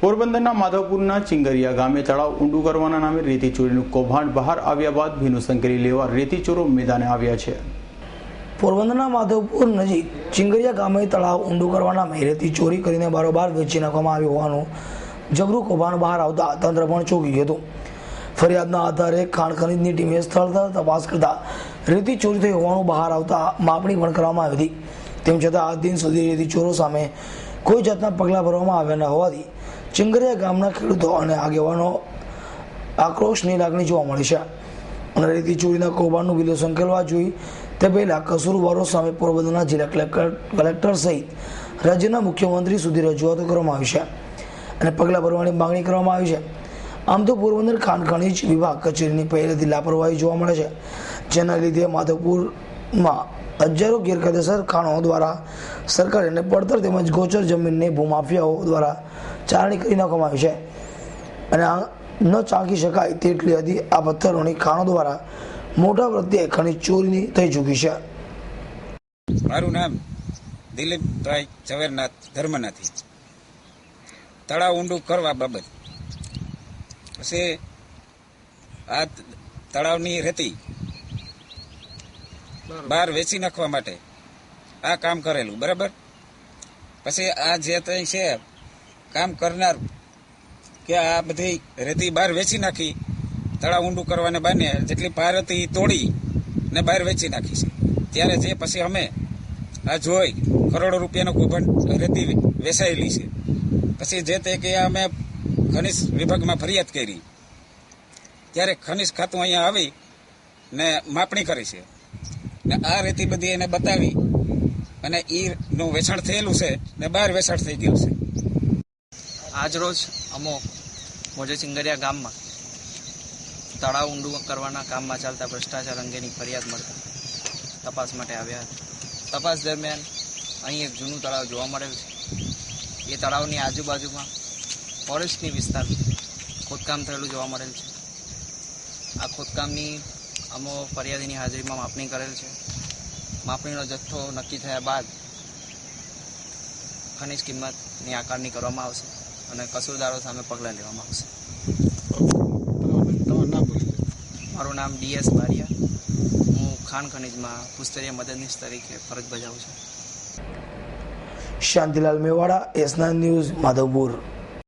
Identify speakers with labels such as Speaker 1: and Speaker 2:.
Speaker 1: પોરબંદરના માધવપુરના ચિંગરિયા ગામે તળાવ ઊંડું કરવાના નામે રેતી ચોરીનું કૌભાંડ બહાર આવ્યા બાદ ભીનું સંકેલી લેવા રેતી ચોરો મેદાને આવ્યા છે।
Speaker 2: પોરબંદરના માધવપુર નજીક ચિંગરિયા ગામે તળાવ ઊંડું કરવાના નામે રેતી ચોરી કરીને બારોબાર વેચી નાખવામાં આવ્યું હોવાનું જબરું કૌભાંડ બહાર આવતા તંત્ર પણ ચોંકી ગયું હતું। ફરિયાદના આધારે ખાણ ખનીજની ટીમે સ્થળ તપાસ કરતા રેતી ચોરી થઈ હોવાનું બહાર આવતા માપણી પણ કરવામાં આવી હતી। તેમ છતાં આજ દિન સુધી રેતી ચોરો સામે કોઈ જાતના પગલાં ભરવામાં આવ્યા ન હોવાથી ચિંગરિયા ગામના ખેડૂતો અને આગેવાનો આક્રોશની લાગણી જોવા મળી છે। અને રેતી ચોરીના કૌભાંડનું બિલો સંકેલવા જોઈએ તે પહેલા કસૂરવારો સામે પોરબંદરના જિલ્લા કલેક્ટર સહિત રાજ્યના મુખ્યમંત્રી સુધી રજૂઆતો કરવામાં આવી છે અને પગલાં ભરવાની માંગણી કરવામાં આવી છે। આમ તો પોરબંદર ખાણ ખનીજ વિભાગ કચેરીની પહેલેથી લાપરવાહી જોવા મળે છે, જેના લીધે માધવપુરમાં હજારો ગેરકાયદેસર ખાણો દ્વારા સરકારીને પડતર તેમજ ગોચર જમીનને ભૂમાફિયાઓ દ્વારા ચારણી કરી નાખવામાં આવી છે અને ન ચાંકી શકાય તેટલી હદી આ પથ્થરોની ખાણો દ્વારા મોટા પ્રત્યે ખનીજ ચોરી થઈ ચૂકી છે।
Speaker 3: મારું નામ દિલીપભાઈ ઝવેરનાથ ધર્મનાથી। તળાવ ઊંડું કરવા બાબત પછી આ તળાવની રેતી બહાર વેચી નાખવા માટે આ કામ કરેલું બરાબર। પછી આ જે કંઈ છે કામ કરનાર કે આ બધી રેતી બહાર વેચી નાખી તળાવ ઊંડું કરવાને બહાને જેટલી પાર હતી એ તોડી ને બહાર વેચી નાખી છે। ત્યારે જે પછી અમે આ જોઈ કરોડો રૂપિયાનો કૌભાંડ રેતી વેચાયેલી છે। પછી જે તે કે અમે ખનીજ વિભાગમાં ફરિયાદ કરી ત્યારે ખનીજ ખાતું અહીંયા આવી ને માપણી કરી છે ને આ રેતી બધી એને બતાવી અને નું વેચાણ થયેલું છે ને બહાર વેચાણ થઈ ગયું છે।
Speaker 4: આજ રોજ અમો મોજે ચિંગરિયા ગામમાં તળાવ ઊંડું કરવાના કામમાં ચાલતા ભ્રષ્ટાચાર અંગેની ફરિયાદ મળતા તપાસ માટે આવ્યા હતા। તપાસ દરમિયાન અહીં એક જૂનું તળાવ જોવા મળેલ છે। એ તળાવની આજુબાજુમાં ફોરેસ્ટની વિસ્તાર ખોદકામ થયેલું જોવા મળેલ છે। આ ખોદકામની અમો ફરિયાદીની હાજરીમાં માપણી કરેલ છે। માપણીનો જથ્થો નક્કી થયા બાદ ખનીજ કિંમતની આકારણી કરવામાં આવશે અને કસૂરદારો સામે પગલાં લેવામાં આવશે। મારું નામ DS બારિયા। હું ખાણ ખનીજમાં ભૂસ્તરીય મદદનીશ તરીકે ફરજ બજાવું છું।
Speaker 2: Shantilal Mewada, S9 news, Madhavpur.